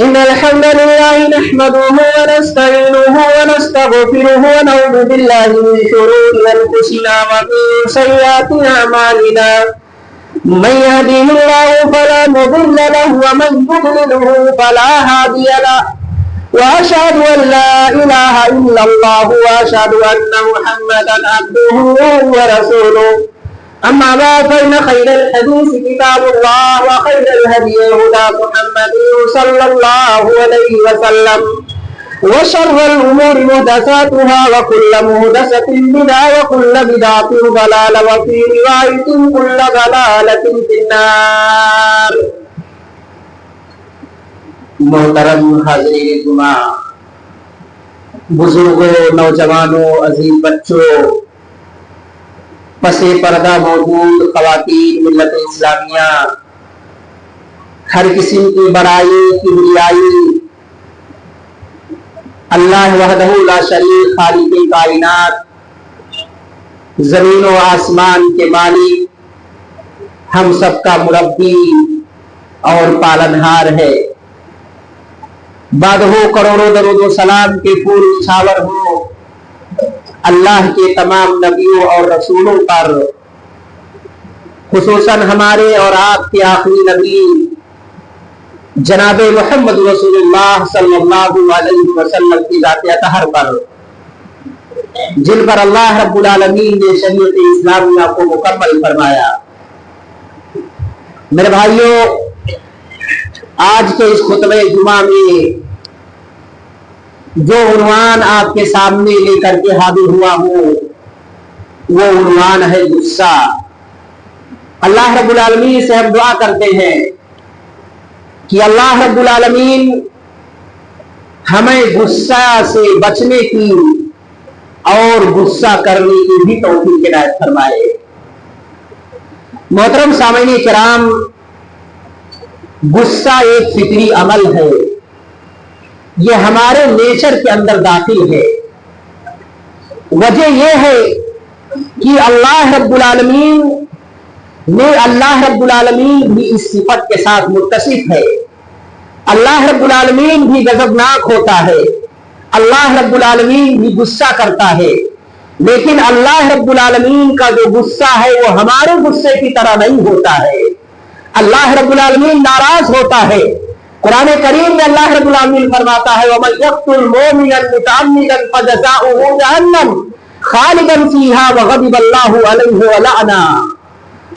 إن الحمد لله نحمده ونستعينه ونستغفره ونعوذ بالله من شرور أنفسنا ومن سيئات أعمالنا من يهده الله فلا مضل له ومن يضلله فلا هادي له وأشهد أن لا إله إلا الله وأشهد أن محمدا عبده ورسوله أما بعد فإن خير الحديث كتاب الله وخير الهدي هدى محمد صلى الله عليه وسلم وشر الأمور محدثاتها وكل محدثة بدعة وكل بدعة ضلالة وفي رواية كل ضلالة في النار. محترم حاضرین جمعہ، بزرگوں، نوجوانوں، عزیز بچوں، پس پردہ موجود خواتین ملت اسلامیہ، ہر قسم کی بڑائی کبریائی اللہ وحدہ لا شریک خالق کائنات، زمین و آسمان کے مالک، ہم سب کا مربی اور پالنہار ہے. بعد ہو کروڑوں درود و سلام کے پھول نچھاور ہو اللہ کے تمام نبیوں اور رسولوں پر، خصوصاً ہمارے اور آپ کے آخری نبی جناب محمد رسول اللہ صلی اللہ علیہ وسلم کی ذات اطہر پر، جن پر اللہ رب العالمین نے شریعت اسلامیہ کو مکمل فرمایا. میرے بھائیوں، آج کے اس خطبہ جمعہ میں جو عنوان آپ کے سامنے لے کر کے حاضر ہوا ہوں وہ عنوان ہے غصہ. اللہ رب العالمین سے ہم دعا کرتے ہیں کہ اللہ رب العالمین ہمیں غصہ سے بچنے کی اور غصہ کرنے کی بھی توفیق عنایت فرمائے. محترم سامعین کرام، غصہ ایک فطری عمل ہے، یہ ہمارے نیچر کے اندر داخل ہے. وجہ یہ ہے کہ اللہ رب العالمین بھی اس صفت کے ساتھ متصف ہے. اللہ رب العالمین بھی غضبناک ہوتا ہے، اللہ رب العالمین بھی غصہ کرتا ہے، لیکن اللہ رب العالمین کا جو غصہ ہے وہ ہمارے غصے کی طرح نہیں ہوتا ہے. اللہ رب العالمین ناراض ہوتا ہے. قرآن کریم میں اللہ رب العالمین فرماتا ہے وَمَن يَقْتُلْ مُؤْمِنًا مُتَعَمِّدًا فَجَزَاؤُهُ جَهَنَّمُ خَالِدًا فِيهَا وَغَضِبَ اللَّهُ عَلَيْهِ وَلَعَنَهُ.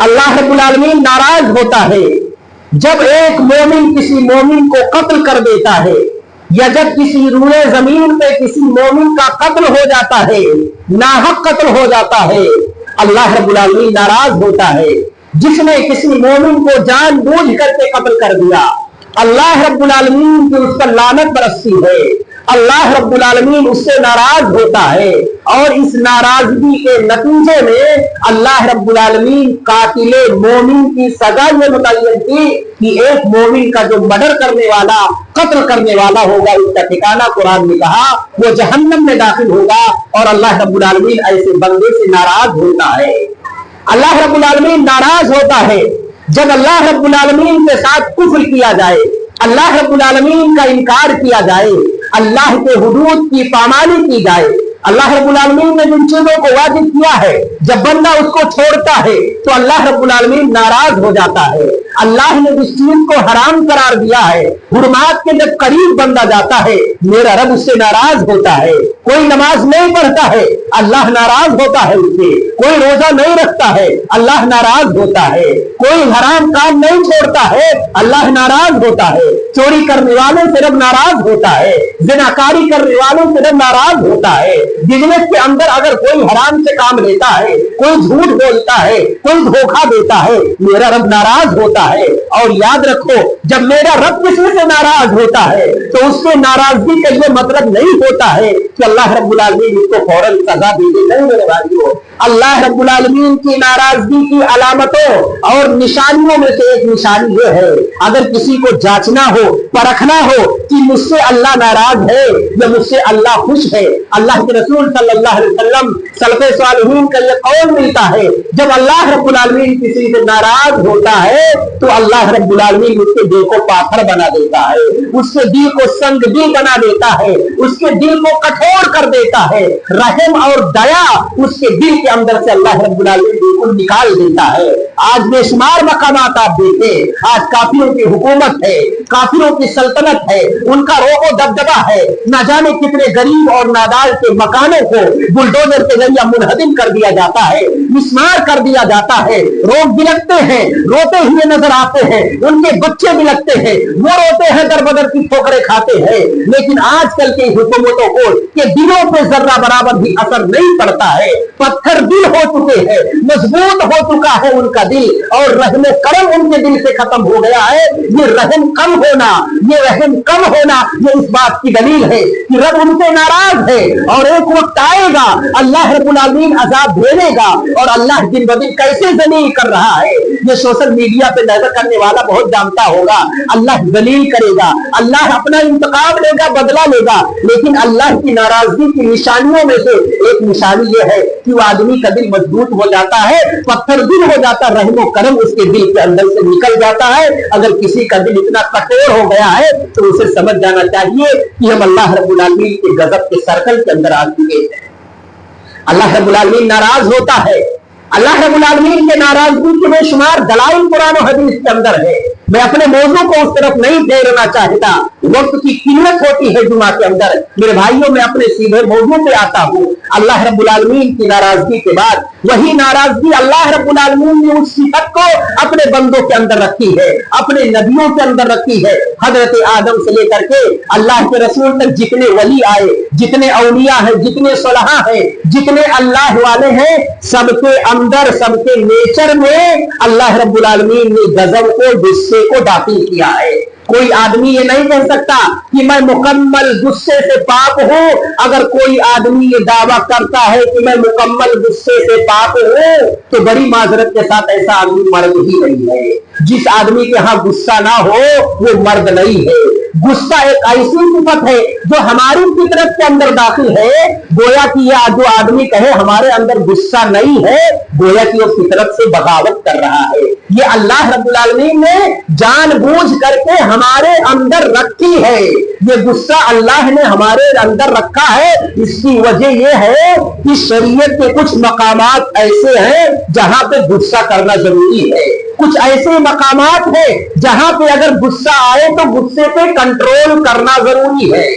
اللہ رب العالمین ناراض ہوتا ہے جب ایک مومن کسی مومن کو قتل کر دیتا ہے، یا جب کسی روئے زمین پہ کسی مومن کا قتل ہو جاتا ہے، ناحق قتل ہو جاتا ہے. اللہ رب العالمین ناراض ہوتا ہے جس نے کسی مومن کو جان بوجھ کر کے قتل کر دیا. اللہ رب العالمین کی اس پر لعنت برستی ہے، اللہ رب العالمین اس سے ناراض ہوتا ہے، اور اس ناراضگی کے نتیجے میں اللہ رب العالمین قاتل مومن کی سزا یہ متعین کی کہ ایک مومن کا جو مرڈر کرنے والا، قتل کرنے والا ہوگا، اس کا ٹھکانہ قرآن نے کہا وہ جہنم میں داخل ہوگا. اور اللہ رب العالمین ایسے بندے سے ناراض ہوتا ہے. اللہ رب العالمین ناراض ہوتا ہے جب اللہ رب العالمین کے ساتھ کفر کیا جائے، اللہ رب العالمین کا انکار کیا جائے، اللہ کے حدود کی پامالی کی جائے. اللہ رب العالمین نے جن چیزوں کو واجب کیا ہے جب بندہ اس کو چھوڑتا ہے تو اللہ رب العالمین ناراض ہو جاتا ہے. اللہ نے جس چیز کو حرام قرار دیا ہے، حرمات کے جب قریب بندہ جاتا ہے میرا رب اس سے ناراض ہوتا ہے. کوئی نماز نہیں پڑھتا ہے اللہ ناراض ہوتا ہے اس سے. کوئی روزہ نہیں رکھتا ہے اللہ ناراض ہوتا ہے. کوئی حرام کام نہیں چھوڑتا ہے اللہ ناراض ہوتا ہے. چوری کرنے والوں سے رب ناراض ہوتا ہے، زناکاری کرنے والوں سے رب ناراض ہوتا ہے. بزنس کے اندر اگر کوئی حرام سے کام لیتا ہے، کوئی جھوٹ بولتا ہے، کوئی دھوکہ دیتا ہے، میرا رب ناراض ہوتا ہے. اور یاد رکھو جب میرا رب کسی سے ناراض ہوتا ہے تو اس سے ناراضگی کا یہ مطلب نہیں ہوتا ہے कि अल्लाह रब्बुल आलमीन इसको फौरन सजा दे दे। नहीं मेरे भाइयों, अल्लाह रब्बुल आलमीन की नाराजगी की अलामतों और निशानियों में से एक निशानी ये है, अगर किसी को जांचना हो, परखना हो कि मुझसे अल्लाह नाराज है या मुझसे अल्लाह खुश है, अल्लाह के रसूल सल्लल्लाहु अलैहि वसल्लम सलफ़े सालिहीन का ये कौल मिलता है, जब अल्लाह रब्बुल आलमीन किसी से नाराज होता है तो अल्लाह रब्बुल आलमीन उसके दिल को पाथर बना देता है, उसके दिल को संगदिल बना देता है, उसके दिल को कठोर कर देता है। रहम और दया उसके दिल के अंदर से अल्लाह रब्बुल आलमीन बिल्कुल निकाल देता है। आज बेशुमार मकामात आप देखें, आज काफिरों की हुकूमत है, काफिरों की सल्तनत है, उनका रोबो दबदबा है, न जाने कितने गरीब और नादार के मकानों को बुलडोजर के जरिए मुनहदिम कर दिया जाता है, मिस्मार कर दिया जाता है। लोग बिलखते हैं, रोते हुए नजर आते हैं, उनके बच्चे बिलखते हैं, वो रोते हैं, दर बदर की ठोकरें खाते हैं। लेकिन आजकल की हुकूमतों को के दिलों पे जर्रा बराबर भी असर नहीं पड़ता है, पत्थर दिल हो चुके हैं, मजबूत हो चुका है उनका दिल, और रहम करम उनके दिल से खत्म हो गया है। ये रहम कम होना, ये रहम कम होना, ये इस बात की दलील है कि रब उनसे नाराज है और एक वक्त आएगा अल्लाह रब्बुल आलमीन अजाब भेजेगा। और अल्लाह दिन ब दिन कैसे जलील कर रहा है, ये सोशल मीडिया पे नजर करने वाला बहुत जानता होगा। अल्लाह जलील करेगा, अल्लाह अपना इंतकाम लेगा, बदला लेगा। लेकिन अल्लाह की नाराजगी की निशानियों में से एक निशानी ये है कि वो आदमी का दिल मजबूत हो जाता है, पत्थर दिल हो जाता है, रहमो करम उसके दिल के अंदर से निकल जाता है। अगर किसी का दिल इतना कठोर हो गया है तो उसे समझ जाना चाहिए कि हम अल्लाह रब्बुल आलमीन के गजब के सर्कल के अंदर आ चुके हैं। अल्लाह रब्बुल आलमीन नाराज होता है। अल्लाह रब्बुल आलमीन के नाराजगी के बेशुमार दलाइल कुरान और हदीस के अंदर है। मैं अपने मौजू को उस तरफ नहीं फेरना चाहता, वक्त की किल्लत होती है जुमा के अंदर। मेरे भाइयों, मैं अपने सीधे मौजू पे आता हूँ। अल्लाह रब्बुल आलमीन की नाराजगी के बाद वही नाराजगी अल्लाह रब्बुल आलमीन ने उस सिफत को अपने बंदों के अंदर रखी है, अपने नबियों के अंदर रखी है। हजरत आदम से लेकर के अल्लाह के रसूल तक जितने वली आए, जितने औलिया हैं, जितने सुलहा हैं, जितने अल्लाह वाले हैं, सबके अंदर, सबके नेचर में अल्लाह रब्बुल आलमीन ने गजब को, गुस्से को दाखिल किया है। कोई आदमी ये नहीं कह सकता कि मैं मुकम्मल गुस्से से पाक हूं। अगर कोई आदमी ये दावा करता है कि मैं मुकम्मल गुस्से से पाक हूं तो बड़ी माजरत के साथ ऐसा आदमी मर्द ही नहीं है। जिस आदमी के यहां गुस्सा ना हो वो मर्द नहीं है। गुस्सा एक ऐसी सिफत है जो हमारी फितरत के अंदर दाखिल है। गोया कि यह जो आदमी कहे हमारे अंदर गुस्सा नहीं है, गोया कि वो फितरत से बगावत कर रहा है। ये अल्लाह रब्बुल आलमीन ने जानबूझ करके हमारे अंदर रखी है। ये गुस्सा अल्लाह ने हमारे अंदर रखा है। इसकी वजह यह है कि शरीयत के कुछ मकामात ऐसे हैं जहां पे गुस्सा करना जरूरी है। कुछ ऐसे मकामात है जहां पे अगर गुस्सा आए तो गुस्से पे कंट्रोल करना जरूरी है।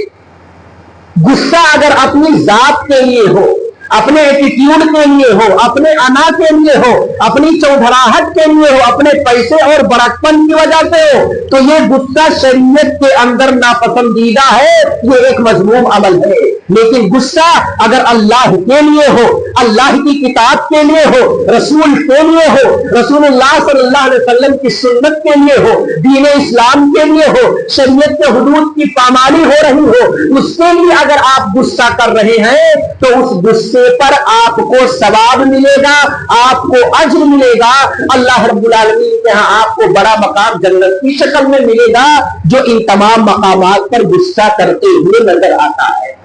गुस्सा अगर अपनी जात के लिए हो, अपने एटीट्यूड के लिए हो, अपने अना के लिए हो, अपनी चौधराहट के लिए हो, अपने पैसे और बड़कपन की वजह से हो, तो ये गुस्सा शरीयत के अंदर नापसंदीदा है। ये एक मजमूम अमल है। लेकिन गुस्सा अगर अल्लाह के लिए हो, अल्लाह की किताब के लिए हो, रसूल के लिए हो, रसूलुल्लाह सल्लल्लाहु अलैहि वसल्लम की सुन्नत के लिए हो, दीन इस्लाम के लिए हो, शरीयत के हुदूद की पामाली हो रही हो, उसके लिए अगर आप गुस्सा कर रहे हैं तो उस गुस्से पर आपको सवाब मिलेगा, आपको अज्र मिलेगा। अल्लाह रब्बुल आलमीन के यहाँ आपको बड़ा मकाम जन्नत की शक्ल में मिलेगा, जो इन तमाम मकामात पर गुस्सा करते हुए नजर आता है।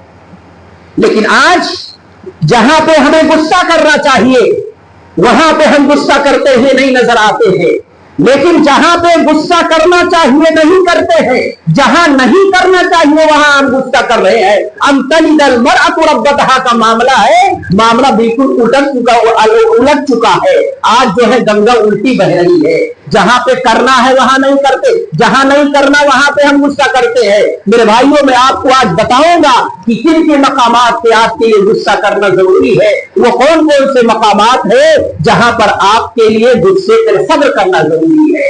लेकिन आज जहां पे हमें गुस्सा करना चाहिए वहां पे हम गुस्सा करते हुए नहीं नजर आते हैं। लेकिन जहां पे गुस्सा करना चाहिए नहीं करते हैं, जहां नहीं करना चाहिए वहां हम गुस्सा कर रहे हैं। अंतलिदल मरअतु रब्बतहा का मामला है, मामला बिल्कुल उलट चुका है। आज जो है गंगा उल्टी बह रही है। जहां पे करना है वहां नहीं करते, जहां नहीं करना वहां पे हम गुस्सा करते हैं। मेरे भाइयों, मैं आपको आज बताऊंगा कि किन किन मकामात पे आपके लिए गुस्सा करना जरूरी है। वो कौन कौन से मकामात है जहां पर आपके लिए गुस्से पर सब्र करना जरूरी है।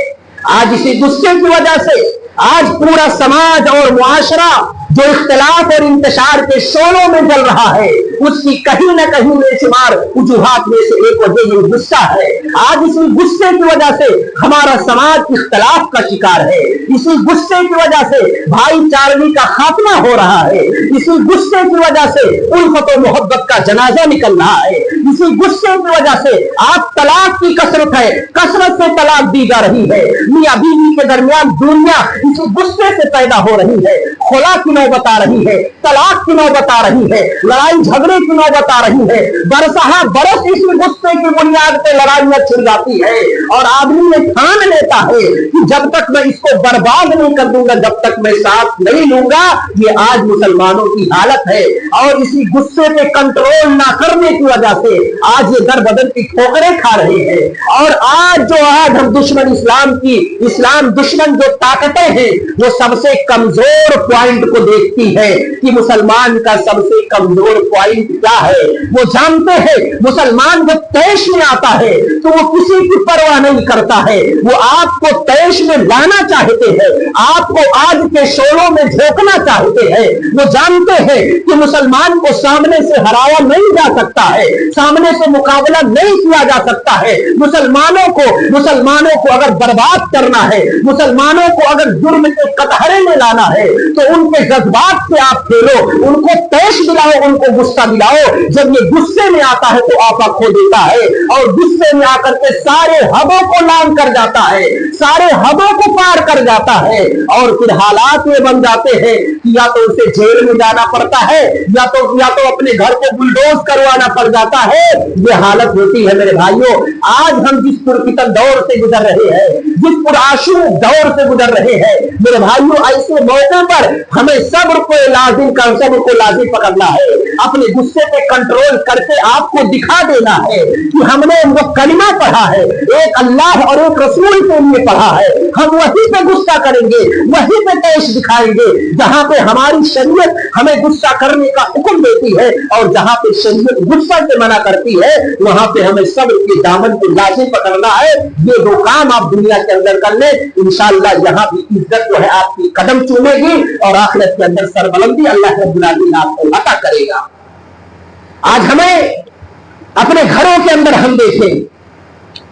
आज इसी गुस्से की वजह से आज पूरा समाज और मुआशरा جو اختلاف اور انتشار کے شعلوں میں جل رہا ہے، اس کی کہیں نہ کہیں بے شمار وجوہات میں سے ایک وجہ یہ غصہ ہے۔ آج اسی غصے کی وجہ سے ہمارا سماج اختلاف کا شکار ہے، اسی غصے کی وجہ سے بھائی چارگی کا خاتمہ ہو رہا ہے، اسی غصے کی وجہ سے الفت و محبت کا جنازہ نکل رہا ہے، اسی غصے کی وجہ سے آپ طلاق کی کثرت ہے، کثرت سے طلاق دی جا رہی ہے، میاں بیوی کے درمیان دنیا اسی غصے سے پیدا ہو رہی ہے، خلا کی نوبت آ رہی ہے، طلاق کی نوبت آ رہی ہے، لڑائی جھگڑے کی نوبت آ رہی ہے، برسہ برس اسی غصے کی بنیاد پہ لڑائیاں چھڑ جاتی ہے، اور آدمی یہ ٹھان لیتا ہے کہ جب تک میں اس کو برباد نہیں کر دوں گا، جب تک میں ساتھ نہیں لوں گا۔ یہ آج مسلمانوں کی حالت ہے، اور اسی غصے پہ کنٹرول نہ کرنے کی وجہ سے آج یہ در بدر کی ٹھوکریں کھا رہے ہیں، اور آج ہم دشمن اسلام دشمن جو طاقتیں ہیں وہ سب سے کمزور پوائنٹ کو دیکھتی ہے کہ مسلمان کا سب سے کمزور پوائنٹ کیا ہے۔ وہ جانتے ہیں مسلمان جب طیش میں آتا ہے تو وہ کسی کی پرواہ نہیں کرتا ہے، وہ آپ کو طیش میں لانا چاہتے ہیں، آپ کو آج کے شعلوں میں جھونکنا چاہتے ہیں۔ وہ جانتے ہیں کہ مسلمان کو سامنے سے ہرایا نہیں جا سکتا ہے، سامنے سے مقابلہ نہیں کیا جا سکتا ہے۔ مسلمانوں کو اگر برباد کرنا ہے، مسلمانوں کو اگر جرم کے کٹہرے میں لانا ہے تو ان کے جذبات سے آپ کھیلو، ان کو طیش دلاؤ، ان کو غصہ دلاؤ۔ جب یہ غصے میں آتا ہے تو آپا کھو دیتا ہے، اور غصے میں آ کر کے سارے حدوں کو لانگ کر جاتا ہے، سارے حدوں کو پار کر جاتا ہے، اور پھر حالات یہ بن جاتے ہیں کہ یا تو اسے جیل میں جانا پڑتا ہے، یا تو اپنے گھر کو بلڈوز کروانا پڑ جاتا ہے۔ یہ حالت ہوتی ہے میرے بھائیوں۔ آج ہم جس پرفتن دور سے گزر رہے ہیں، جس پرآشوب دور سے گزر رہے ہیں میرے بھائیوں، ایسے موقع پر ہمیں صبر کو لازم پکڑنا ہے، اپنے غصے پہ کنٹرول کر کے آپ کو دکھا دینا ہے کہ ہم نے وہ کلمہ پڑھا ہے، ایک اللہ اور ایک رسول کے لیے پڑھا ہے، ہم وہی پہ غصہ کریں گے، وہی پہ طیش دکھائیں گے جہاں پہ ہماری شریعت ہمیں غصہ کرنے کا حکم دیتی ہے، اور جہاں پہ شریعت غصہ سے منع کرتی ہے وہاں پہ ہمیں صبر کے دامن کو لازم پکڑنا ہے۔ یہ دو کام آپ دنیا کے اندر کر لیں، انشاءاللہ یہاں بھی عزت جو ہے آپ کی قدم چومے گی، اور آخرت کے اندر سربلندی اللہ رب العالمین آپ کو عطا کرے گا۔ آج ہمیں اپنے گھروں کے اندر ہم دیکھیں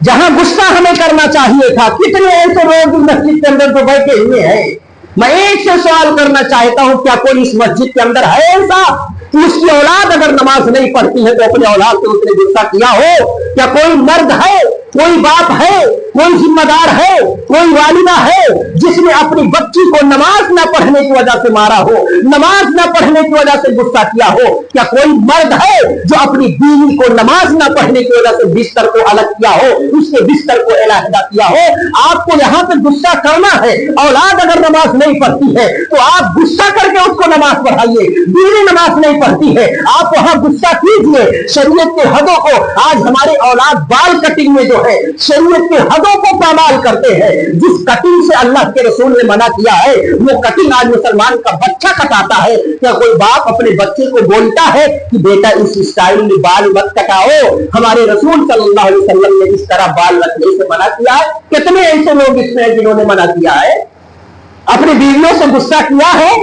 جہاں غصہ ہمیں کرنا چاہیے تھا، کتنے ایسے لوگ مسجد کے اندر جو بیٹھے ہوئے ہیں۔ میں ایک سے سوال کرنا چاہتا ہوں، کیا کوئی اس مسجد کے اندر ہے ایسا کہ اس کی اولاد اگر نماز نہیں پڑھتی ہے تو اپنے اولاد سے اس نے غصہ کیا ہو؟ کیا کوئی مرد ہے، کوئی باپ ہے، کوئی ذمہ دار ہے، کوئی والدہ ہے جس نے اپنی بچی کو نماز نہ پڑھنے کی وجہ سے مارا ہو، نماز نہ پڑھنے کی وجہ سے غصہ کیا ہو؟ کیا کوئی مرد ہے جو اپنی بیوی کو نماز نہ پڑھنے کی وجہ سے بستر کو الگ کیا ہو، اس کے بستر کو علیحدہ کیا ہو؟ آپ کو یہاں پہ غصہ کرنا ہے، اولاد اگر نماز نہیں پڑھتی ہے تو آپ غصہ کر کے اس کو نماز پڑھائیے، بیوی نماز نہیں پڑھتی ہے آپ وہاں غصہ کیجیے۔ شریعت کے حدوں کو آج ہمارے اولاد بال کٹنگ میں جو ہے شریعت کے حدوں کو پامال کرتے ہیں، جس کٹنگ سے اللہ کے رسول نے منع کیا ہے وہ کٹنگ آج مسلمان کا بچہ کٹاتا ہے۔ کیا کوئی باپ اپنے بچے کو بولتا ہے کہ بیٹا اس اسٹائل میں بال مت کٹاؤ؟ ہمارے رسول صلی اللہ علیہ وسلم نے اس طرح بال رکھنے سے منع کیا ہے۔ کتنے ایسے لوگ اس میں جنہوں نے منع کیا ہے؟ اپنی بیویوں سے غصہ کیا ہے؟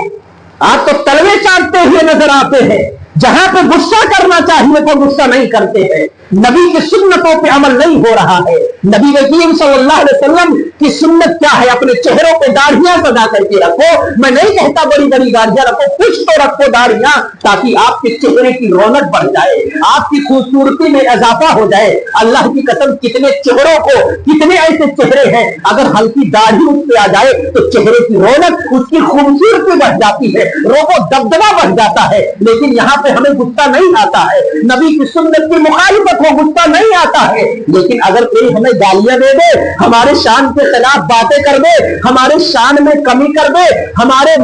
آپ تو تلوے چاٹتے ہوئے نظر آتے ہیں، جہاں پہ غصہ کرنا چاہیے تو غصہ نہیں کرتے ہیں۔ نبی کی سنتوں پہ عمل نہیں ہو رہا ہے۔ نبی کریم صلی اللہ علیہ وسلم کی سنت کیا ہے؟ اپنے چہروں پہ داڑھیاں سجا کر کے رکھو۔ میں نہیں کہتا بڑی بڑی داڑھیاں رکھو، کچھ تو رکھو داڑھیاں، تاکہ آپ کے چہرے کی رونق بڑھ جائے، آپ کی خوبصورتی میں اضافہ ہو جائے۔ اللہ کی قسم کتنے چہروں کو، کتنے ایسے چہرے ہیں اگر ہلکی داڑھی اس پہ آ جائے تو چہرے کی رونق، اس کی خوبصورتی بڑھ جاتی ہے، روب و دبدبہ بڑھ جاتا ہے۔ لیکن یہاں پہ ہمیں غصہ نہیں آتا ہے، نبی کی سنت کی مخالفت ہو غصہ نہیں آتا ہے۔ لیکن اگر کوئی ہمیں گالیاں دے دے، ہمارے شان کے خلاف باتیں کر دے، ہمارے شان میں کمی کر دے، ہمارے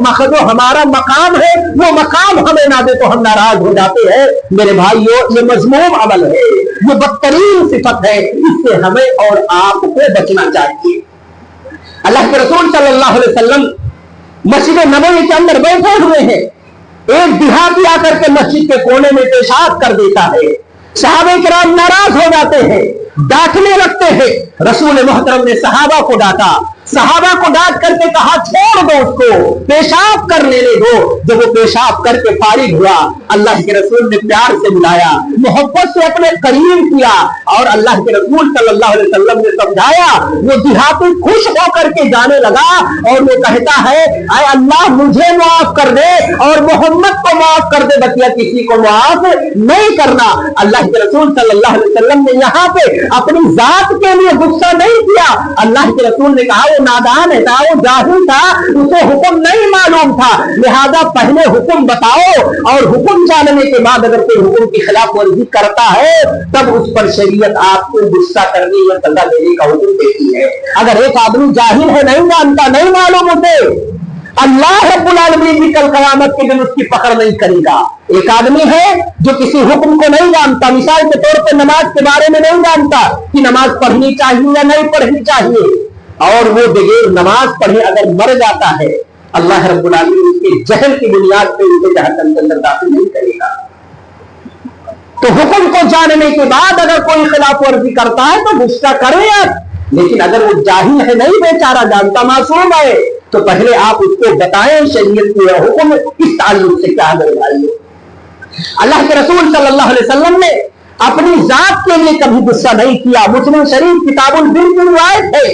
ہمارا مقام ہے وہ مقام ہمیں نہ دے تو ہم ناراض ہو جاتے ہیں۔ میرے بھائیو، یہ مذموم عمل ہے، یہ بدترین صفت ہے، اس سے ہمیں اور آپ کو بچنا چاہیے۔ اللہ کے رسول صلی اللہ علیہ وسلم مسجد نبوی کے اندر بیٹھے ہوئے ہیں، ایک دیہاتی آ کر کے مسجد کے کونے میں پیشاب کر دیتا ہے، صحابہ کرام ناراض ہو جاتے ہیں، ڈانٹنے لگتے ہیں۔ رسول محترم نے صحابہ کو ڈانٹا، सहाबा को डांट करके कहा छोड़ दो उसको, पेशाब कर लेने दो। जब वो पेशाब करके फारिग हुआ, अल्लाह के रसूल ने प्यार से बुलाया, मोहब्बत से अपने करीब किया और अल्लाह के रसूल सल्लल्लाहु अलैहि वसल्लम ने समझाया। वो देहाती खुश होकर के जाने लगा और वो कहता है आए अल्लाह मुझे माफ कर दे और मोहम्मद को माफ कर दे, बतिया किसी को माफ नहीं करना। अल्लाह के रसूल सल्लल्लाहु अलैहि वसल्लम ने यहाँ पे अपनी जात के लिए गुस्सा नहीं किया। अल्लाह के रसूल ने कहा वो नादान है, वो जाहिल था, उसे हुक्म नहीं मालूम था, लिहाजा पहले हुक्म बताओ और हुक्म जानने के बाद अगर कोई हुक्म की खिलाफ वर्जी करता है तब उस पर शरीयत आपको गुस्सा करने या सजा देने का हुक्म देती है। अगर एक आदमी जाहिल है, नहीं जानता, नहीं मालूम उसे, अल्लाह रब्बुल आलमीन भी कल क़यामत के दिन उसकी पकड़ नहीं करेगा। एक आदमी है जो किसी हुक्म को नहीं जानता, मिसाल के तौर पर नमाज के बारे में नहीं जानता कि नमाज पढ़नी चाहिए या नहीं पढ़नी चाहिए, और वो बगैर नमाज पढ़े अगर मर जाता है, अल्लाह रब्बुल आलमीन उसके जहल की बुनियाद पर उसे जहन्नम के अंदर दाखिल नहीं करेगा। तो हुक्म को जानने के बाद अगर कोई खिलाफ वर्जी करता है तो गुस्सा करे आप, लेकिन अगर वो जाहिल है, नहीं बेचारा जानता, मासूम है, तो पहले आप उसको बताएं शरीयत के हुक्म इस ताल्लुक से क्या है। अल्लाह के रसूल सल्लल्लाहु अलैहि वसल्लम ने अपनी जात के लिए कभी गुस्सा नहीं किया। मुस्लिम शरीफ किताबुल बिर की रिवायत है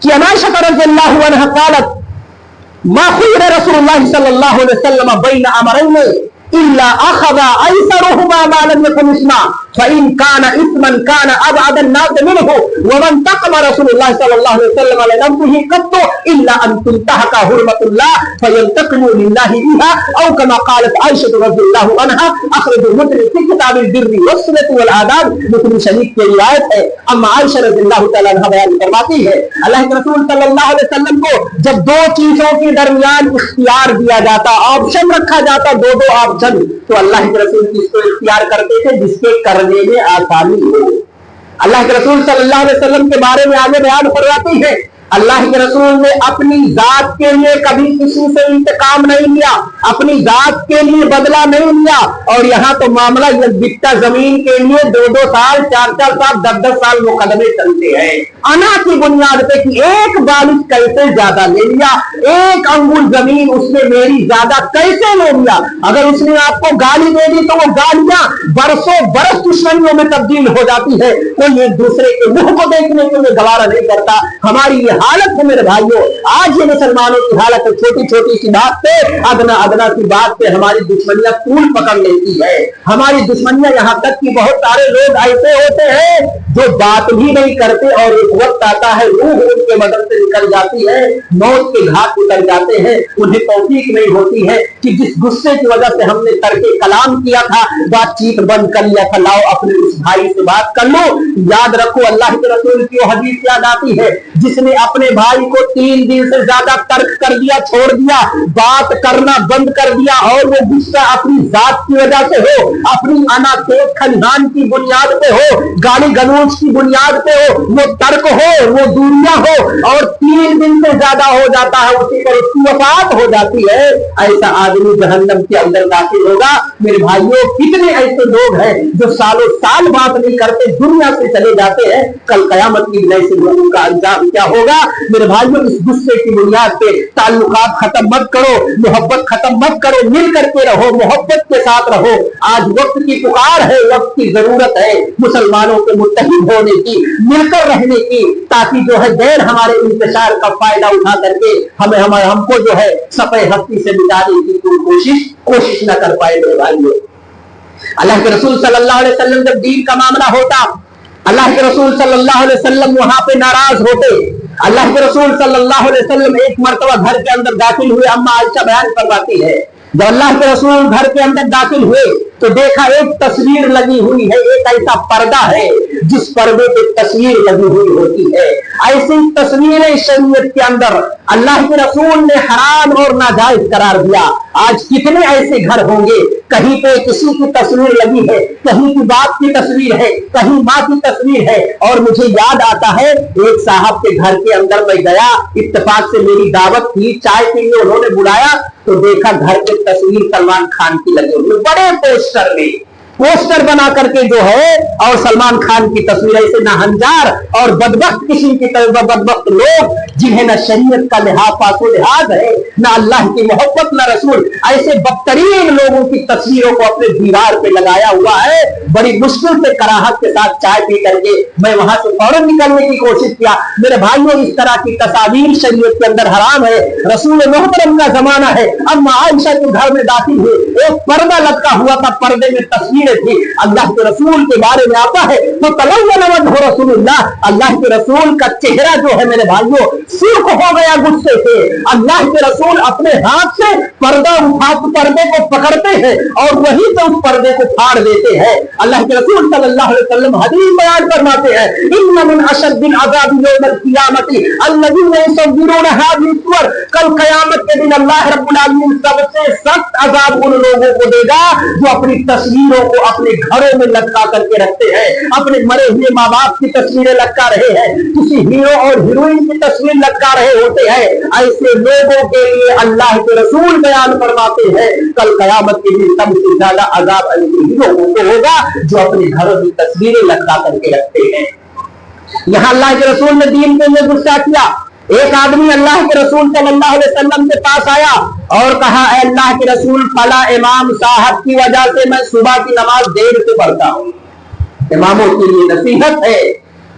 कि आयशा रज़ियल्लाहु अन्हा क़ालत मा ख़ुय्यिरा रसूलुल्लाह सल्लल्लाहु अलैहि वसल्लम बैन अमरैन इल्ला अख़ज़ा अयसरुहुमा मा लम यकुन इस्मा फ़इन कान इस्मन कान अबअद अन्नास मिनहु व मन तक़मा रसूलुल्लाह सल्लल्लाहु अलैहि वसल्लम अला नफ्सिही क़त्तु इल्ला अन तुंतहका हुर्मतुल्लाह फ़यंतक़िमु लिल्लाहि बिहा औ कमा क़ालत आयशा रज़ियल्लाहु अन्हा अख़रजहु मुस्लिम फ़ी किताबिल बिर्रि वस्सिलति वल आदाब। मुस्लिम शरीफ की रिवायत है। अम्मा आयशा रज़ियल्लाहु तआला अन्हा बयान फरमाती है अल्लाह के रसूल सल्लल्लाहु अलैहि वसल्लम को जब दो चीजों के दरमियान इख्तियार दिया जाता, ऑप्शन रखा जाता, दो ऑप्शन, तो अल्लाह के रसूल किसको इख्तियार करते थे? जिसके करने में आसानी हो। अल्लाह के रसूल सल्लल्लाहु अलैहि वसल्लम के बारे में आगे बयान फरमाती है अल्लाह के रसूल ने अपनी जात के लिए कभी किसी से इंतकाम नहीं लिया, अपनी जात के लिए बदला नहीं लिया, और यहाँ तो मामला ये बिकता जमीन के लिए 2-2 साल 4-4 साल 10-10 साल मुकदमे चलते हैं अना की बुनियाद पे कि एक बालिश कैसे ज्यादा ले लिया, एक अंगुल जमीन उसने मेरी ज्यादा कैसे ले लिया। अगर उसने आपको गाली दे दी तो वो गालियां बरसों बरस दुश्मनियों में तब्दील हो जाती है, कोई एक दूसरे के मुंह को देखने के लिए गवारा नहीं करता। हमारी हालत है मेरे भाइयों, आज ये मुसलमानों की हालत है, छोटी छोटी सी बात पे, अदना सी बात पे हमारी दुश्मनियां तूल पकड़ लेती है। हमारी दुश्मनियां यहाँ तक कि बहुत सारे लोग ऐसे होते हैं जो बात भी नहीं करते और एक वक्त आता है रूह उनके बदन से निकल जाती है, मौत के घाट उतर जाते हैं, उन्हें तौफीक नहीं होती है कि जिस गुस्से की वजह से हमने तर्के कलाम किया था, बातचीत बंद कर लिया था, लाओ अपने उस भाई से बात कर लो। याद रखो अल्लाह के रसूल की वो हदीस याद आती है जिसने अपने भाई को 3 दिन से ज्यादा तर्क कर दिया, छोड़ दिया, बात करना बंद कर दिया, और वो गुस्सा अपनी जात की वजह से हो, अपनी अना खेत खलिहान की बुनियाद पे हो, गाली गलौज की बुनियाद पे हो, वो तर्क हो, वो दूरियां हो, और 3 दिन से ज्यादा हो जाता है, उसी पर उसकी वफात हो जाती है। ऐसा आदमी जहन्नम के अंदर दाखिल होगा। मेरे भाइयों, कितने ऐसे लोग हैं जो सालों साल बात नहीं करते, दुनिया से चले जाते हैं, कल कयामत की दिन ऐसे लोगों का अंजाम क्या होगा। मेरे भाइयों, इस गुस्से की बुनियाद पे ताल्लुकात खत्म मत करो, मोहब्बत खत्म मत करो, मिल करके रहो, मोहब्बत के साथ रहो। आज वक्त की पुकार है, वक्त की जरूरत है मुसलमानों के मुत्तहिद होने की, मिलकर रहने की, ताकि जो है गैर हमारे इंतशार का फायदा उठा करके हमको जो है सफ़े हस्ती से मिटाने की कोशिश न कर पाए। मेरे भाइयों, अल्लाह के रसूल सल्लल्लाहु अलैहि वसल्लम जब दीन का मामला होता, अल्लाह के रसूल सल्लल्लाहु अलैहि वसल्लम वहां पे नाराज होते। अल्लाह के रसूल सल्लल्लाहु अलैहि वसल्लम एक मर्तबा घर के अंदर दाखिल हुए। अम्मा आयशा बयान करवाती है जब अल्लाह के रसूल घर के अंदर दाखिल हुए तो देखा एक तस्वीर लगी हुई है, एक ऐसा पर्दा है जिस पर्दे पे तस्वीर लगी हुई होती है। ऐसी तस्वीरें शरीयत के अंदर अल्लाह के रसूल ने हराम और नाजायज करार दिया। आज कितने ऐसे घर होंगे, कहीं पे किसी की तस्वीर लगी है, कहीं की बाप की तस्वीर है, कहीं माँ की तस्वीर है। और मुझे याद आता है एक साहब के घर के अंदर मैं गया, इत्तेफाक से मेरी दावत थी, चाय के लिए उन्होंने बुलाया, तो देखा घर पे तस्वीर सलमान खान की लगी हुई बड़े पोस्टर में। पोस्टर बना करके जो है, और सलमान खान की तस्वीर, ऐसे नाहंजार और बदबख्त किस्म की बदबख्त लोग जिन्हें न शरीयत का पासो लिहाज है, न अल्लाह की मोहब्बत, न रसूल, ऐसे बदतरीन लोगों की तस्वीरों को अपने दीवार पे लगाया हुआ है। बड़ी मुश्किल से कराहत के साथ चाय पी करके मैं वहां से फौरन निकलने की कोशिश किया। मेरे भाइयों, इस तरह की तस्वीर शरीयत के अंदर हराम है। रसूल मोहतरम का जमाना है। अब आयशा के घर में दाखिल हुए, एक पर्दा लटका हुआ था, पर्दे में तस्वीरें थी। अल्लाह के रसूल के बारे में आता है तो रसूलुल्लाह, अल्लाह के रसूल का चेहरा जो है मेरे भाइयों सुर्ख हो गया गुस्से से। अल्लाह के रसूल अपने हाथ से पर्दा उठा, पर्दे को पकड़ते हैं और वहीं से उस पर्दे को फाड़ देते हैं। अल्लाह के रसूल सल्लल्लाहु अलैहि वसल्लम हदीस बयान फरमाते हैं, इन्ना मिन अशद्दिल अज़ाबि यौमल क़ियामति अल्लज़ीना युसव्विरूना हाज़िहि सूवर, कल क़यामत के दिन अल्लाह रब्बुल आलमीन सबसे सख्त अजाब उन लोगों को देगा जो अपनी तस्वीरों को अपने घरों में लटका करके रखते हैं, अपने मरे हुए माँ बाप की तस्वीरें लटका रहे हैं, किसी हीरो और हीरोइन की तस्वीर लटका रहे होते हैं। ऐसे लोगों के लिए अल्लाह के रसूल बयान फरमाते हैं, कल क़यामत के दिन सबसे ज्यादा अजाब ऐसे लोगों को होगा जो अपने घरों में तस्वीरें लटका करके रखते हैं। यहाँ अल्लाह के रसूल ने दीन के लिए गुस्सा किया। एक आदमी अल्लाह के रसूल सल्लल्लाहु अलैहि वसल्लम के पास आया और कहा, ऐ अल्लाह के रसूल, फला इमाम साहब की वजह से मैं सुबह की नमाज देर से पढ़ता हूँ। इमामों के लिए नसीहत है।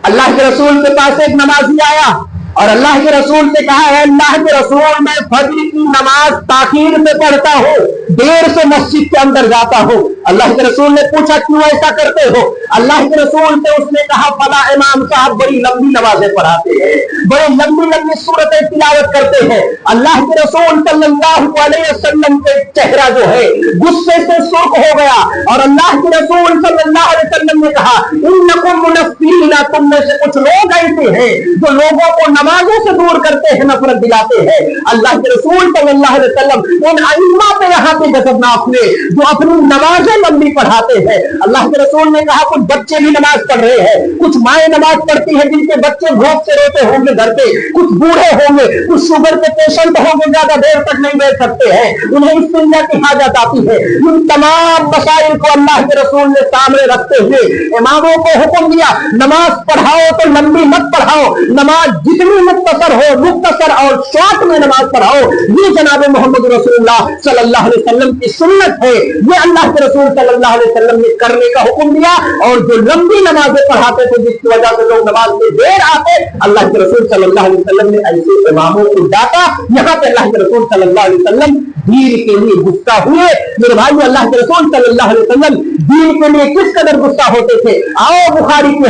अल्लाह के रसूल के पास एक नमाजी आया और अल्लाह के रसूल से कहा, है अल्लाह के रसूल, मैं फज्र की नमाज ताखीर से पढ़ता हूँ, देर से मस्जिद के अंदर जाता हूँ। अल्लाह के रसूल ने पूछा, क्यों ऐसा करते हो? अल्लाह के रसूल से उसने कहा, फला इमाम साहब बड़ी लंबी नमाजें पढ़ाते हैं, बड़े लंबी लंबी सूरतें तिलावत करते हैं। अल्लाह के रसूल सल्लल्लाहु अलैहि वसल्लम के चेहरा जो है गुस्से से सुर्ख हो गया और अल्लाह के रसूल सल्लल्लाहु अलैहि वसल्लम ने कहा, इन्नकुम मुनफ्फीना, तुम में से कुछ लोग ऐसे हैं जो लोगों को नमाजों से दूर करते हैं, नफरत दिलाते हैं। अल्लाह के रसूल सल्लल्लाहु अलैहि वसल्लम उन अइम्मा पे यहाँ पे गज़बनाक हुए जो अपनी नमाजें लंबी पढ़ाते हैं। अल्लाह के रसूल ने कहा, कुछ बच्चे भी नमाज पढ़ रहे हैं, कुछ माएँ नमाज पढ़ती हैं जिनके बच्चे भूख से रोते होंगे घर पे, कुछ बूढ़े होंगे, कुछ शुगर के पेशेंट होंगे, ज्यादा देर तक नहीं बैठ सकते हैं, उन्हें इस दुनिया की हाजत आती है। इन तमाम मसाइल को अल्लाह के रसूल ने सामने रखते हुए इमामों को हुक्म दिया, नमाज पढ़ाओ तो लंबी मत पढ़ाओ, नमाज जितनी मुख्तसर हो, मुख्तसर और शॉर्ट में नमाज पढ़ाओ। ये जनाब मोहम्मद रसूलुल्लाह सल्लल्लाहु अलैहि वसल्लम की सुन्नत है। ये अल्लाह के रसूल सल्लल्लाहु अलैहि वसल्लम ने करने का हुक्म दिया। और जो लंबी नमाजें पढ़ाते थे जिसकी वजह से लोग नमाज में देर आते, अल्लाह के रसूल सल्लल्लाहु अलैहि वसल्लम ने ऐसे इमामों को डांटा। यहाँ पे अल्लाह के रसूल सल्लल्लाहु अलैहि वसल्लम दीन के लिए गुस्सा हुए। मेरे भाई, अल्लाह के रसूल सल्लल्लाहु अलैहि वसल्लम दीन के लिए किस कदर गुस्सा होते थे। आओ बुखारी की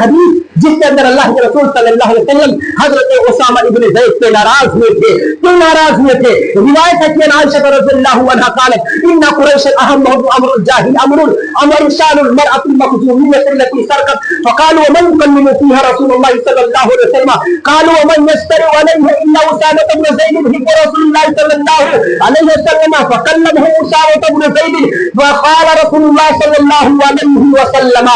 हदीस जिसके अंदर अल्लाह के रसूल सल्लल्लाहु अलैहि वसल्लम हजरत उसामा इब्न ज़ैद से नाराज हुए थे। क्यों नाराज हुए थे? रिवायत है कि आयशा रज़ियल्लाहु अन्हा क़ालत, इन्ना कुरैश अहम अमरुल जाहिल अमर शानुल मरअति मखज़ूमिय्यत लती सरकत फ़क़ालू मन युकल्लिमु फ़ीहा रसूलुल्लाह सल्लल्लाहु अलैहि वसल्लम क़ालू मन यस्तरी अलैहि इल्ला उसामा इब्न ज़ैद भी रसूलुल्लाह सल्लल्लाहु अलैहि वसल्लम फ़क़ल्लमहु उसामा इब्न ज़ैद फ़क़ाल रसूलुल्लाह सल्लल्लाहु अलैहि वसल्लम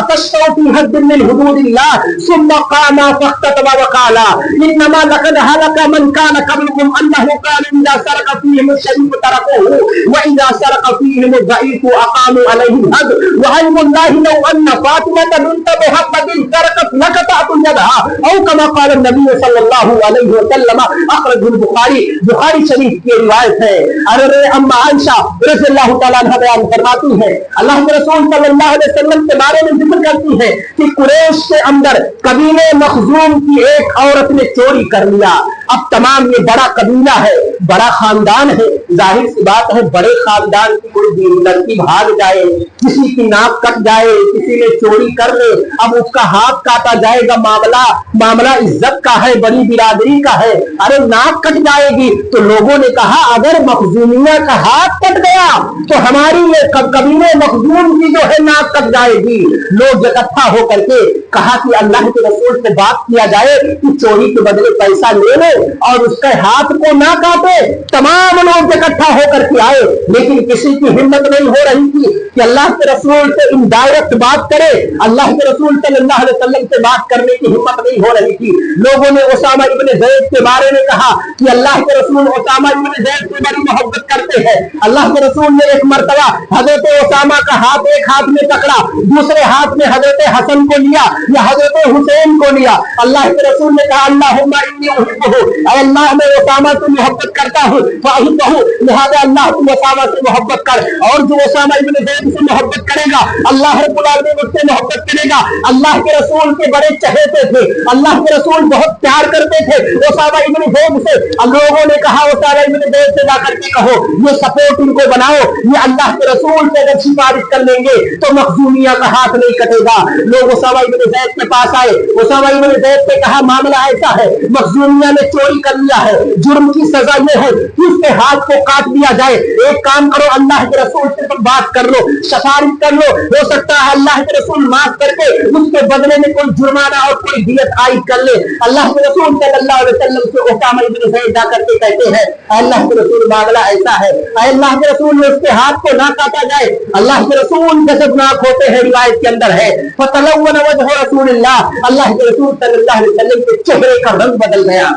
अतशफ़उ फ़ी हद्द मिन हुदूदिल्लाह सुम्मा क़ामा फ़ख़्ततबा वक़ाला इन्नमा लक़द हलक मन कान क़ब्लकुम अन्नहु कान इज़ा सरक़ फ़ीहिम अश-शरीफ़ तरक़ूहु व इज़ा सरक़ फ़ीहिम अज़-ज़ईफ़ अक़ामू अलैहि अल-हद व अयमुल्लाहि लौ अन्न फ़ातिमता बिन्त मुहम्मदिन सरक़त लक़तअतु यदहा औ कमा क़ाल नबी सल्लल्लाहु अलैहि वसल्लम अख़रजहुल बुखारी। बुखारी शरीफ की रिवायत है। अरे अम्मा आयशा रज़ियल्लाहु तआला अन्हा बयान फरमाती है, अल्लाह के रसूल सल्लल्लाहु अलैहि वसल्लम के बारे में जिक्र करती है कि कुरैश के अंदर कबीले मखज़ूम की एक औरत ने चोरी कर लिया। अब तमाम ये बड़ा कबीला है, बड़ा खानदान है, जाहिर सी बात है बड़े खानदान की कोई लड़की भाग जाए, किसी की नाक कट जाए, किसी ने चोरी कर ले, अब उसका हाथ काटा जाएगा, मामला इज्जत का है, बड़ी बिरादरी का है, अरे नाक कट जाएगी। तो लोगों ने कहा अगर मखज़ूमिया का हाथ कट गया तो हमारी ये कबीले मखज़ूम की जो है नाक कट जाएगी। लोग इकट्ठा होकर के कहा कि अल्लाह के रसूल से बात किया जाए कि चोरी के बदले पैसा ले ले और उसके हाथ को ना काटे। तमाम लोग इकट्ठा होकर के आए, लेकिन किसी की हिम्मत नहीं हो रही थी कि अल्लाह के रसूल से इनडायरेक्ट बात करे। अल्लाह के रसूल सल्लल्लाहु अलैहि वसल्लम से बात करने की हिम्मत नहीं हो रही थी। लोगों ने उसामा इब्न ज़ैद के बारे में कहा कि अल्लाह के रसूल उसामा इब्न ज़ैद से बड़ी मोहब्बत करते हैं। अल्लाह के रसूल ने एक मर्तबा हजरत उसामा का हाथ एक हाथ में पकड़ा, दूसरे हाथ में हजरत हसन को लिया या हजरत हुसैन को लिया। अल्लाह के रसूल ने कहा अल्लाहुम्मा इन्नी उहिब्बुहु, अल्लाह मैं उसामा से मोहब्बत करता हूँ, फअहिब्बहु, लिहाजा अल्लाह तू उसामा से मोहब्बत कर। और जो उसामा इब्न ज़ैद से मोहब्बत करेगा अल्लाह रब्बुल आलमीन उससे मोहब्बत करेगा। अल्लाह के रसूल के बड़े चहेते थे, अल्लाह के रसूल बहुत प्यार करते थे उसामा इब्न ज़ैद से। लोगों ने कहा उसामा इब्न ज़ैद से जाकर के कहो, ये सपोर्ट इनको बनाओ, ये अल्लाह के रसूल से अगर सिफारिश कर लेंगे तो मखजूमिया का हाथ नहीं कटेगा। लोग उसामा इब्न ज़ैद के पास आए, उसामा इब्न ज़ैद से कहा मामला ऐसा है, मखजूमिया ने चोरी कर लिया है, जुर्म की सजा ये है कि उसके हाथ को काट दिया जाए। एक काम करो, अल्लाह के रसूल से तुम बात कर लो, सिफारिश कर लो, हो सकता है अल्लाह के रसूल माफ करके उसके बदले में कोई जुर्माना और कोई दियत आयद कर ले। अल्लाह के रसूल सल्लल्लाहु अलैहि वसल्लम से उसामा इब्न ज़ैद जाकर के कहते हैं अल्लाह के रसूल मामला ऐसा है, अल्लाह के रसूल ने उसके हाथ को ना काटा जाए। अल्लाह के रसूल गजबनाक होते हैं, रिवायत के अंदर है फतलव्वन वजह रसूलिल्लाह, अल्लाह के रसूल सल्लल्लाहु अलैहि वसल्लम के चेहरे का रंग बदल गया।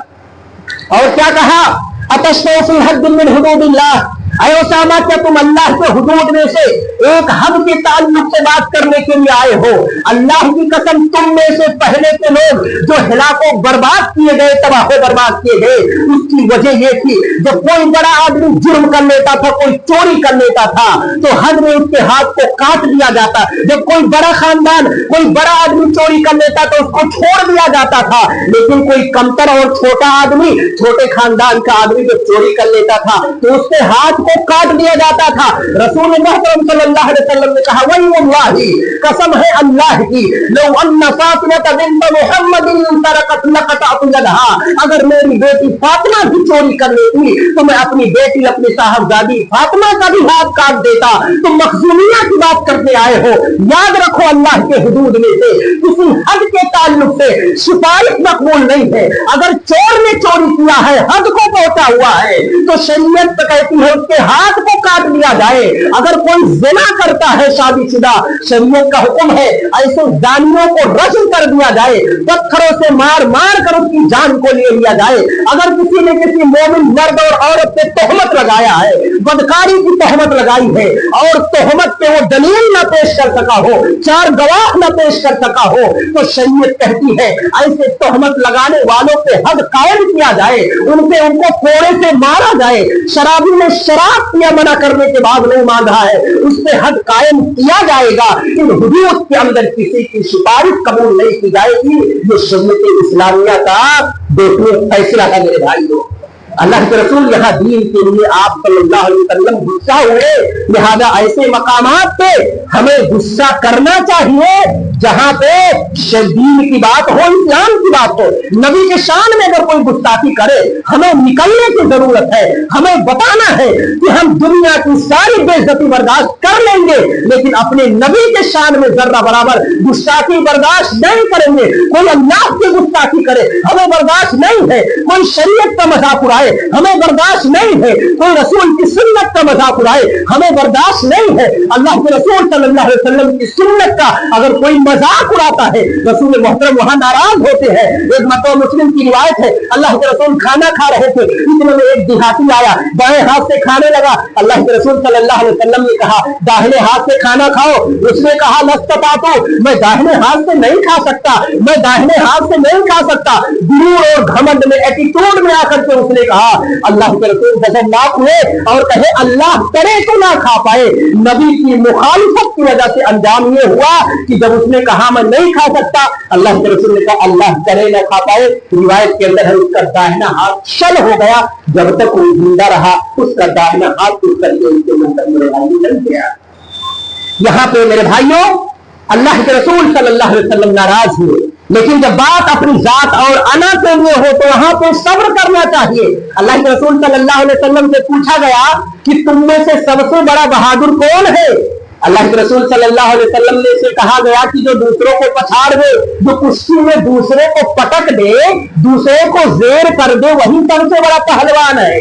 और क्या कहा, अतशफ़ू फ़ी हद्दिन मिन हुदूदिल्लाह, ऐ उसामा क्या तुम अल्लाह के हुदूद में से एक हद के ताल्लुक से बात करने के लिए आए हो? अल्लाह की कसम तुम में से पहले के लोग जो हिलाको बर्बाद किए गए, तबाह बर्बाद किए गए, उसकी वजह ये थी जब कोई बड़ा आदमी जुर्म कर लेता था, कोई चोरी कर लेता था तो हद में उसके हाथ को काट दिया जाता। जब कोई बड़ा खानदान, कोई बड़ा आदमी चोरी कर लेता तो उसको छोड़ दिया जाता था। लेकिन कोई कमतर और छोटा आदमी, छोटे खानदान का आदमी जब चोरी कर लेता था तो उसके हाथ को काट दिया जाता था। रसूल मुहतरम सल्लल्लाहु अलैहि वसल्लम ने कहा वल्लाहि, कसम है अल्लाह की, लौ अन्ना फातिमा बिन्त मुहम्मदिन तरकत लक़तअतु यदहा, अगर मेरी बेटी फातिमा भी चोरी कर लेती तो मैं अपनी बेटी, अपनी साहबजादी फातिमा का भी हाथ काट देता। तुम मखजूमिया की बात करते आए हो, याद रखो अल्लाह के हुदूद में से किसी हद के ताल्लुक से सिफारिश मकबूल नहीं है। अगर चोर ने चोरी किया है, हद को पहुंचा हुआ है, तो शरीयत कहती है उसके हाथ को काट दिया जाए। अगर कोई ज़िना करता है शादीशुदा, शरीयत का हुक्म है ऐसे जानियों को रज्म कर दिया जाए, पत्थरों से मार मार कर उसकी जान को ले लिया जाए। अगर किसी ने किसी मोमिन मर्द और औरत पे तोहमत लगाया है, बदकारी की तोहमत लगाई है और तोहमत पे वो दलील न पेश कर सका हो, चार गवाह न पेश कर सका हो, तो शरीयत कहती है ऐसे तोहमत लगाने वालों पे हद कायम किया जाए, उनको कोड़े से मारा जाए। शराबी ने शराब पिया मना करने के बाद नहीं मान रहा है, उस पे हद कायम किया जाएगा। इन हुदूद के अंदर किसी की सिफारिश कबूल नहीं की जाएगी। ये शरीयत इस्लामिया का देखने फैसला है मेरे भाइयों। अल्लाह के रसूल यहाँ दीन के लिए आप सल्लल्लाहु अलैहि वसल्लम गुस्सा हुए, लिहाजा ऐसे मकामात पे हमें गुस्सा करना चाहिए जहां पे दीन की बात हो, इस्लाम की बात हो। नबी के शान में अगर कोई गुस्ताखी करे, हमें निकलने की जरूरत है। हमें बताना है कि हम दुनिया की सारी बेइज्जती बर्दाश्त कर लेंगे, लेकिन अपने नबी के शान में जर्रा बराबर गुस्ताखी बर्दाश्त नहीं करेंगे। कोई अल्लाह की गुस्ताखी करे, हमें बर्दाश्त नहीं है। कोई शरीयत का मजाक उड़ाए, हमें बर्दाश्त नहीं है। कोई रसूल की सुन्नत का मजाक उड़ाए, हमें बर्दाश्त नहीं है। अल्लाह के रसूल सल्लल्लाहु अलैहि वसल्लम की सुन्नत का अगर कोई मजाक उड़ाता है, रसूल मोहतरम वहां नाराज होते हैं। एक मतो मुस्लिम की रिवायत है, अल्लाह के रसूल खाना खा रहे थे, इतने में एक देहाती आया, बाएं हाथ से खाने लगा। अल्लाह के रसूल सल्लल्लाहु अलैहि वसल्लम ने कहा दाहिने हाथ से खाना खाओ। उसने कहा लस्ततातु, मैं दाहिने हाथ से नहीं खा सकता, मैं दाहिने हाथ से नहीं खा सकता। गुरूर और घमंड में, एटीट्यूड में आकर के उसने कहा, अल्लाह के रसूल गजबनाक हुए और कहे अल्लाह करे तो ना खा पाए। नबी की मुखालिफत की वजह से अंजाम ये हुआ कि जब उसने कहा मैं नहीं खा सकता, अल्लाह के रसूल ने कहा अल्लाह करे ना खा पाए। रिवायत के अंदर है उसका दाहिना हाथ शल हो गया, जब तक वो जिंदा रहा उसका दाहिना हाथ उठ करके उसके मुंह तक मेरे भाई निकल गया। यहाँ पे मेरे भाइयों अल्लाह के रसूल सल्लल्लाहु अलैहि वसल्लम नाराज हुए, लेकिन जब बात अपनी जात और अना के लिए हो तो वहां पे सब्र करना चाहिए। अल्लाह के रसूल सल्लल्लाहु अलैहि वसल्लम से पूछा गया कि तुम में से सबसे बड़ा बहादुर कौन है? अल्लाह के रसूल सल्लल्लाहु अलैहि वसल्लम ने से कहा गया कि जो दूसरों को पछाड़ दे, जो कुश्ती में दूसरे को पटक दे, दूसरे को जेर कर दे, वही सबसे बड़ा पहलवान है।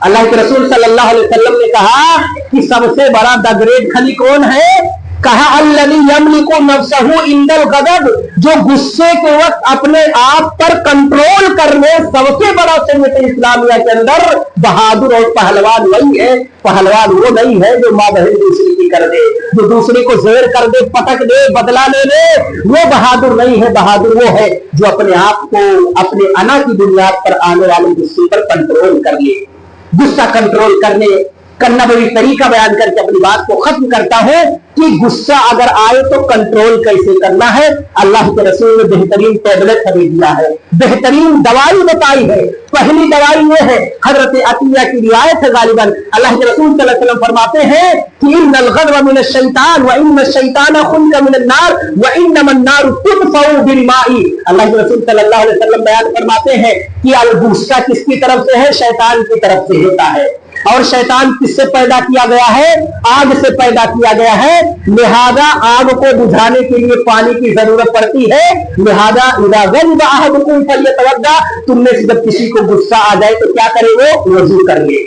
अल्लाह के रसूल सल्लल्लाहु अलैहि वसल्लम ने कहा कि सबसे बड़ा द ग्रेट खली कौन है? कहा अल्लज़ी यमलिकु नफ्सहु इंदल गज़ब, जो गुस्से के वक्त अपने आप पर कंट्रोल कर ले, सबसे बड़ा शरीयत इस्लामिया के अंदर बहादुर और पहलवान वही है। पहलवान वो नहीं है जो माँ बहन दूसरी की कर दे, जो दूसरे को जेर कर दे, पटक दे, बदला ले ले, वो बहादुर नहीं है। बहादुर वो है जो अपने आप को अपने अना की बुनियाद पर आने वाले गुस्से पर कंट्रोल कर ले। गुस्सा कंट्रोल करना बड़ी तरीका बयान करके अपनी बात को खत्म करता हूं कि गुस्सा अगर आए तो कंट्रोल कैसे करना है। अल्लाह के रसूल ने बेहतरीन टैबलेट हमें दिया है, बेहतरीन दवाई बताई है। पहली दवाई ये है, हजरत अतिया की रिवायत है गालिबन, अल्लाह के रसूल सल्लल्लाहु अलैहि वसल्लम फरमाते हैं कि इन्नल गज़ब मिनश शैतान व इन्नश शैतान खुलिक़ मिनन नार व इन्नमन नार तुदफ़उ बिल माई। अल्लाह के रसूल सल्लल्लाहु अलैहि वसल्लम बयान फरमाते हैं कि अल गुस्सा किसकी तरफ से है? शैतान की तरफ से होता है। और शैतान किससे पैदा किया गया है? आग से पैदा किया गया है। लिहाजा आग को बुझाने के लिए पानी की जरूरत पड़ती है। लिहाजा इज़ा ग़ज़िबा अहदुकुम फ़ल्यतवद्दा, तुमने से जब किसी को गुस्सा आ जाए तो क्या करे? वो वजू कर ले।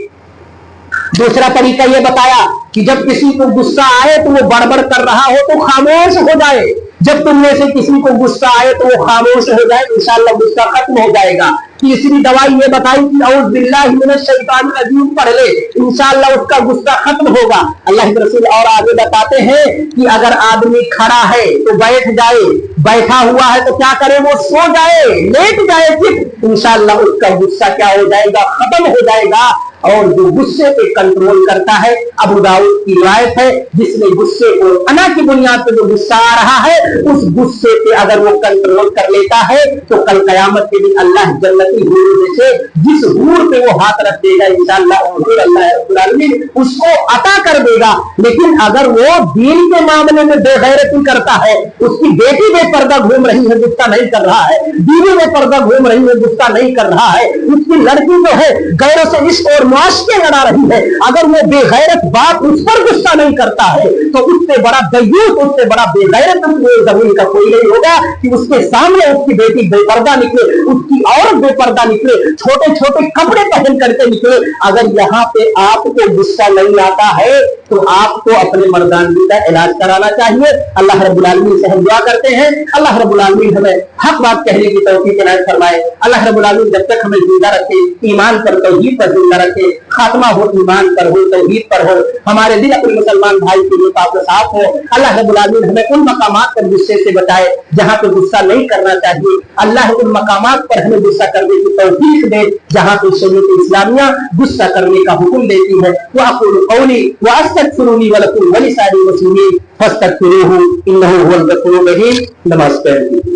दूसरा तरीका ये बताया कि जब किसी को गुस्सा आए तो वो बड़बड़ कर रहा हो तो खामोश हो जाए। जब तुमने से किसी को गुस्सा आए तो वो खामोश हो जाए, इंशाअल्लाह गुस्सा खत्म हो जाएगा। तीसरी दवाई ये बताई कि औज़ बिल्लाहि मिनश शैतानिर रजीम पढ़ ले, इंशाअल्लाह उसका गुस्सा खत्म होगा। अल्लाह के रसूल और आगे बताते हैं कि अगर आदमी खड़ा है तो बैठ जाए, बैठा हुआ है तो क्या करे? वो सो जाए, लेट जाए, सिर्फ इंशाअल्लाह उसका गुस्सा क्या हो जाएगा? खत्म हो जाएगा। और जो गुस्से पे कंट्रोल करता है, अबू दाऊद की रिवायत है, जिसने गुस्से को अना की बुनियाद पे जो गुस्सा आ रहा है, उस गुस्से पे अगर वो कंट्रोल कर लेता है तो कल कयामत के दिन अल्लाह जन्नती हूरों में से जिस हूर पे वो हाथ रख देगा, इंशाअल्लाह अल्लाह रब्बुल आलमीन उसको अता कर देगा। लेकिन अगर वो दीन के मामले में बेगैरती करता है, उसकी बेटी बेपर्दा घूम रही है, गुस्सा नहीं कर रहा है, बीवी बेपर्दा घूम रही है, गुस्सा नहीं कर रहा है, उसकी लड़की जो है गैरों से इश्क और मुआशके लड़ा रही है, अगर वो बेगैरत बाप उस पर गुस्सा नहीं करता है तो उससे बड़ा दयूस, उससे बड़ा बेगैरत जमीन का कोई नहीं होगा कि उसके सामने उसकी बेटी बेपर्दा निकले, उसकी औरत बेपर्दा निकले, छोटे छोटे कपड़े पहन करके निकले। अगर यहाँ पे आपको गुस्सा नहीं आता है तो आपको अपने मर्दानगी का इलाज कराना चाहिए। अल्लाह रब्बुल आलमीन से हम दुआ करते हैं, अल्लाह रब्बुल आलमीन हमें हक बात कहने की तौफीक इनायत फरमाए। अल्लाह रब्बुल आलमीन जब तक हमें जिंदा रखे, ईमान पर तौहीद पर जिंदा रखे, खात्मा हो ईमान पर हो, तौहीद पर हो, हमारे दिल अपने मुसलमान भाई के लिए पाक साफ हो। अल्लाह रब्बुल आलमीन हमें उन मकामात पर गुस्से से बचाए जहाँ पे गुस्सा नहीं करना चाहिए। अल्लाह उन मकामात पर हमें गुस्सा करने की तौफीक दे जहाँ पे शरीयत इस्लामिया गुस्सा करने का हुक्म देती है। व अक़ूलु क़ौली व अस्तग़फिरुल्लाह व लकुम व लिसाइरिल मुस्लिमीन फस्तग़फिरूहु इन्नहु हुवल गफ़ूरुर रहीम। नमस्ते।